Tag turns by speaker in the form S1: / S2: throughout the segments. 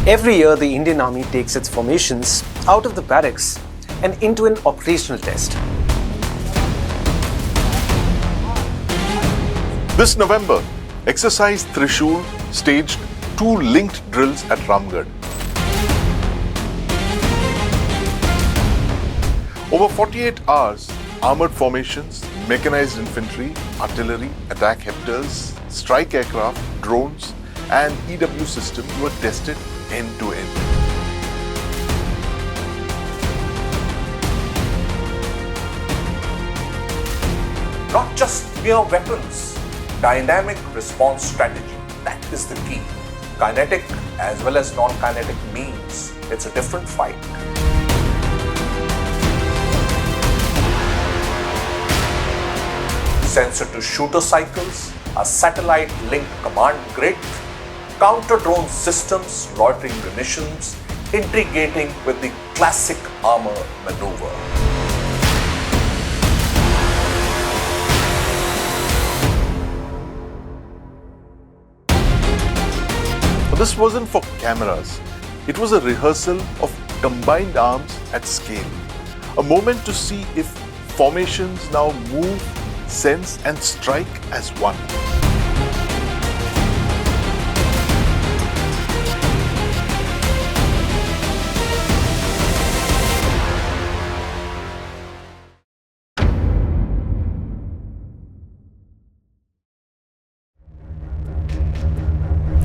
S1: Every year, the Indian Army takes its formations out of the barracks and into an operational test.
S2: This November, Exercise Trishul staged 2 linked drills at Ramgarh. Over 48 hours, armoured formations, mechanized infantry, artillery, attack hepters, strike aircraft, drones and EW systems were tested end to end.
S3: Not just mere weapons, dynamic response strategy, that is the key. Kinetic as well as non-kinetic means, it's a different fight. Sensor-to-shooter cycles, a satellite-linked command grid, counter-drone systems, loitering munitions, integrating with the classic armor maneuver.
S2: This wasn't for cameras. It was a rehearsal of combined arms at scale. A moment to see if formations now move, sense and strike as one.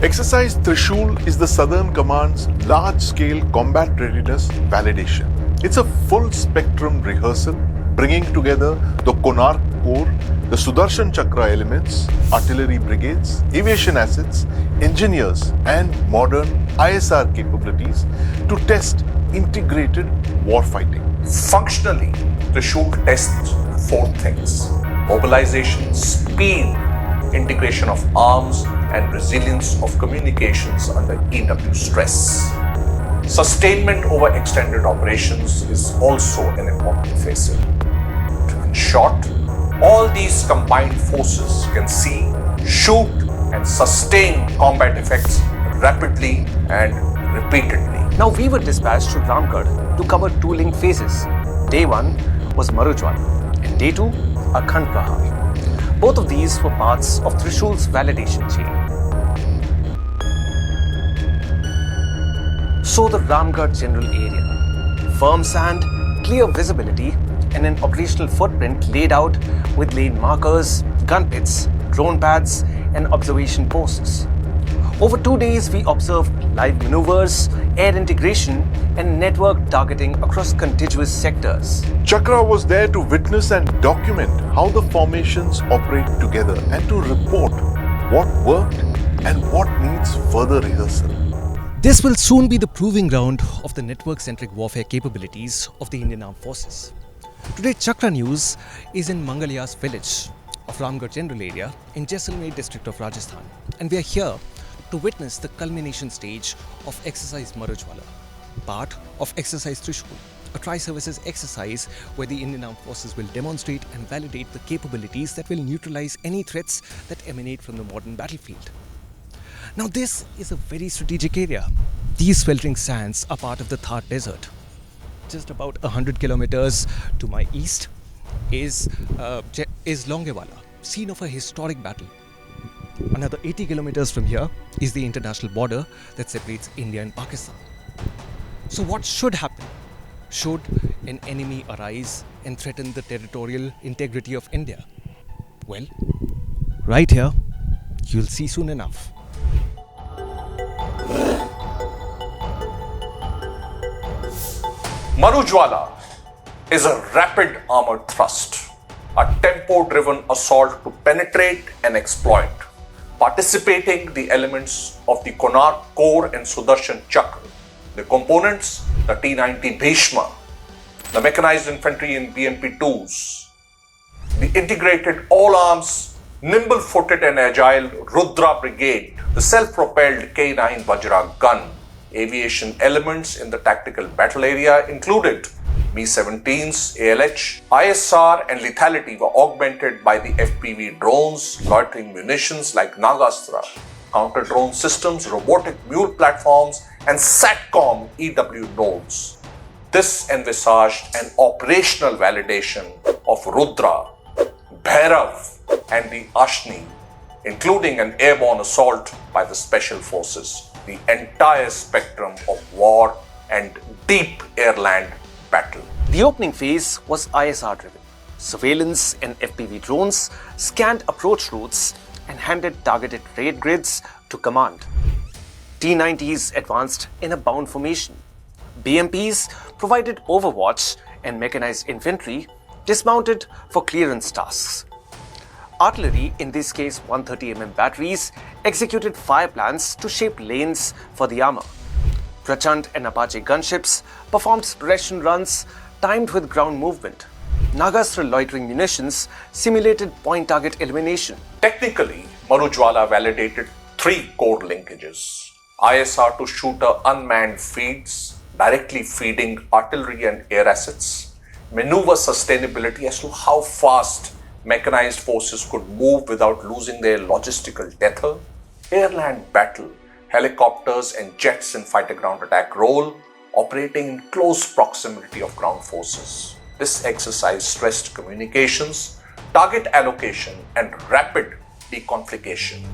S2: Exercise Trishul is the Southern Command's large-scale combat readiness validation. It's a full-spectrum rehearsal bringing together the Konark Corps, the Sudarshan Chakra elements, artillery brigades, aviation assets, engineers and modern ISR capabilities to test integrated warfighting.
S3: Functionally, Trishul tests 4 things: mobilization, speed, integration of arms and resilience of communications under EW stress. Sustainment over extended operations is also an important facet. In short, all these combined forces can see, shoot and sustain combat effects rapidly and repeatedly.
S1: Now, we were dispatched to Ramgarh to cover 2 link phases. Day 1 was Maru, Jwala, and Day 2, Akhand Prahar. Both of these were parts of Trishul's validation chain. So the Ramgarh General Area. Firm sand, clear visibility, and an operational footprint laid out with lane markers, gun pits, drone pads, and observation posts. Over 2 days, we observed live maneuvers, air integration, and network targeting across contiguous sectors.
S2: Chakra was there to witness and document how the formations operate together and to report what worked and what needs further rehearsal.
S4: This will soon be the proving ground of the network-centric warfare capabilities of the Indian Armed Forces. Today, Chakra News is in Mangalya's village of Ramgarh General Area in Jaisalmer district of Rajasthan, and we are here to witness the culmination stage of Exercise Maru, part of Exercise Trishul, a tri-services exercise where the Indian Armed Forces will demonstrate and validate the capabilities that will neutralize any threats that emanate from the modern battlefield. Now, this is a very strategic area. These sweltering sands are part of the Thar Desert. Just about 100 kilometers to my east is Longewala, scene of a historic battle. Another 80 kilometers from here is the international border that separates India and Pakistan. So what should happen? Should an enemy arise and threaten the territorial integrity of India? Well, right here, you'll see soon enough.
S3: Maru Jwala is a rapid armored thrust, a tempo-driven assault to penetrate and exploit, participating the elements of the Konark Corps and Sudarshan Chakra, the components, the T-90 Bhishma, the mechanized infantry in BMP-2s, the integrated all-arms, nimble-footed and agile Rudra Brigade, the self-propelled K9 Vajra gun, aviation elements in the tactical battle area included B-17s, ALH, ISR and lethality were augmented by the FPV drones, loitering munitions like Nagastra, counter-drone systems, robotic mule platforms and SATCOM EW nodes. This envisaged an operational validation of Rudra, Bhairav, and the Ashni, including an airborne assault by the special forces, the entire spectrum of war and deep air-land battle.
S1: The opening phase was ISR driven. Surveillance and FPV drones scanned approach routes and handed targeted raid grids to command. T-90s advanced in a bound formation. BMPs provided overwatch, and mechanized infantry dismounted for clearance tasks. Artillery, in this case 130mm batteries, executed fire plans to shape lanes for the armor. Prachand and Apache gunships performed suppression runs timed with ground movement. Nagastra loitering munitions simulated point target elimination.
S3: Technically, Maru Jwala validated 3 core linkages. ISR to shooter unmanned feeds, directly feeding artillery and air assets. Maneuver sustainability as to how fast mechanized forces could move without losing their logistical tether. Air-land battle, helicopters and jets in fighter ground attack role, operating in close proximity of ground forces. This exercise stressed communications, target allocation, and rapid deconfliction.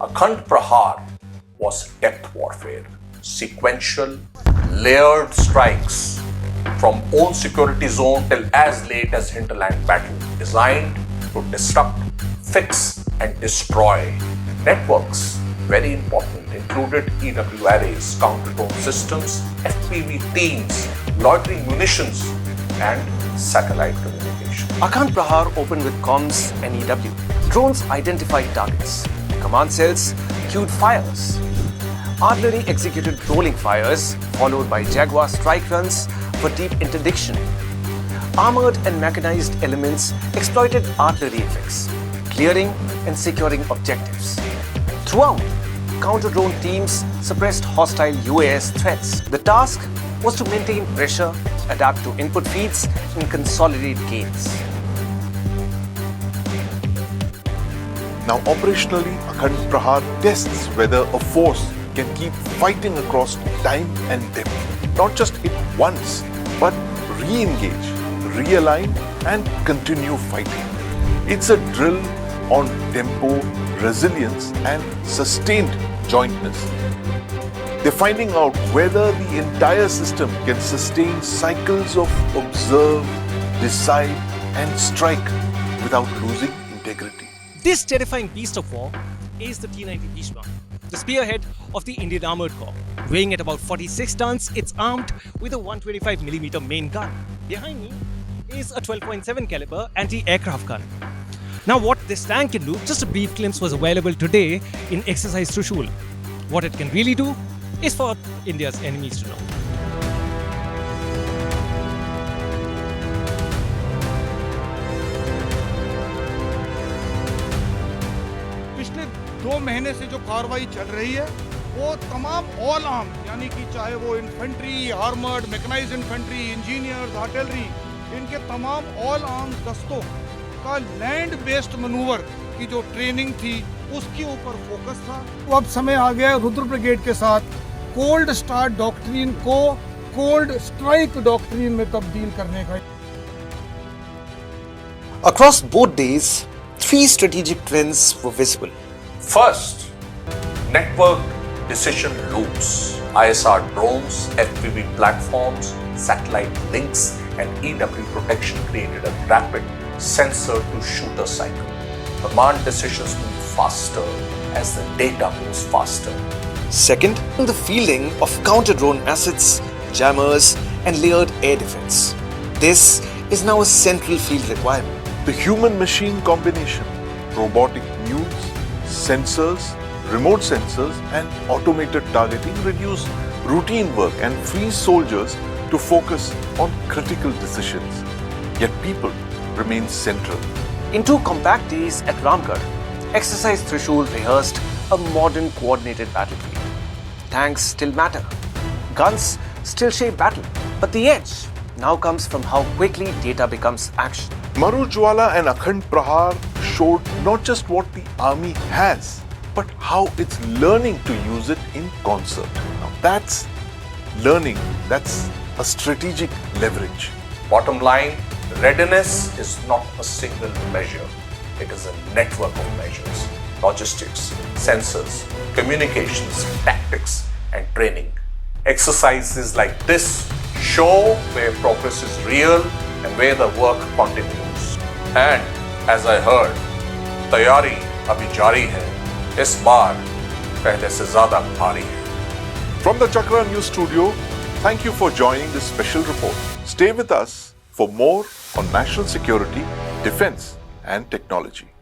S3: Akhand Prahar was depth warfare, sequential, layered strikes from own security zone till as late as hinterland battle, designed to disrupt, fix and destroy. Networks, very important, included EW arrays, counter-drone systems, FPV teams, loitering munitions and satellite communication.
S1: Akhand Prahar opened with comms and EW. Drones identified targets. Command cells queued fires. Artillery executed rolling fires, followed by Jaguar strike runs for deep interdiction. Armored and mechanized elements exploited artillery effects, clearing and securing objectives. Throughout, counter-drone teams suppressed hostile UAS threats. The task was to maintain pressure, adapt to input feeds, and consolidate gains.
S2: Now operationally, Akhand Prahar tests whether a force can keep fighting across time and depth. Not just hit once, but re-engage, realign and continue fighting. It's a drill on tempo, resilience and sustained jointness. They're finding out whether the entire system can sustain cycles of observe, decide and strike without losing integrity.
S4: This terrifying beast of war is the T-90 Bhishma, the spearhead of the Indian Armoured Corps. Weighing at about 46 tons, it's armed with a 125mm main gun. Behind me is a 12.7 caliber anti-aircraft gun. Now what this tank can do, just a brief glimpse was available today in Exercise Trishul. What it can really do is for India's enemies to know.
S5: पिछले 2 महीने से जो कार्रवाई चल रही है वो तमाम ऑल आर्म यानी कि चाहे वो infantry, armoured, mechanised infantry, engineers, artillery, इनके तमाम ऑल आर्म दस्तों का लैंड बेस्ड मनूवर की जो ट्रेनिंग थी उसके ऊपर फोकस था। तो अब समय आ गया रुद्र ब्रिगेड के साथ कोल्ड स्टार्ट डॉक्ट्रिन को कोल्ड स्ट्राइक डॉक्ट्रिन में तब्दील करने का।
S1: Across both days, 3 strategic trends were visible.
S3: First, network decision loops, ISR drones, FPV platforms, satellite links, and EW protection created a rapid sensor to shooter cycle. Command decisions move faster as the data moves faster.
S1: Second, the fielding of counter-drone assets, jammers, and layered air defense. This is now a central field requirement.
S2: The human-machine combination, robotic mules, sensors, remote sensors and automated targeting reduce routine work and free soldiers to focus on critical decisions. Yet people remain central.
S1: In 2 compact days at Ramgarh, Exercise Trishul rehearsed a modern coordinated battlefield. tanks still matter. Guns still shape battle. But the edge now comes from how quickly data becomes action.
S2: Maru, Jwala and Akhand Prahar showed not just what the army has, but how it's learning to use it in concert. Now that's learning, that's a strategic leverage.
S3: Bottom line, readiness is not a single measure. It is a network of measures. Logistics, sensors, communications, tactics and training. Exercises like this show where progress is real and where the work continues. And as I heard, तैयारी अभी जारी है, इस बार पहले से ज़्यादा भारी है.
S2: From the Chakra News Studio, thank you for joining this special report. Stay with us for more on national security, defense and technology.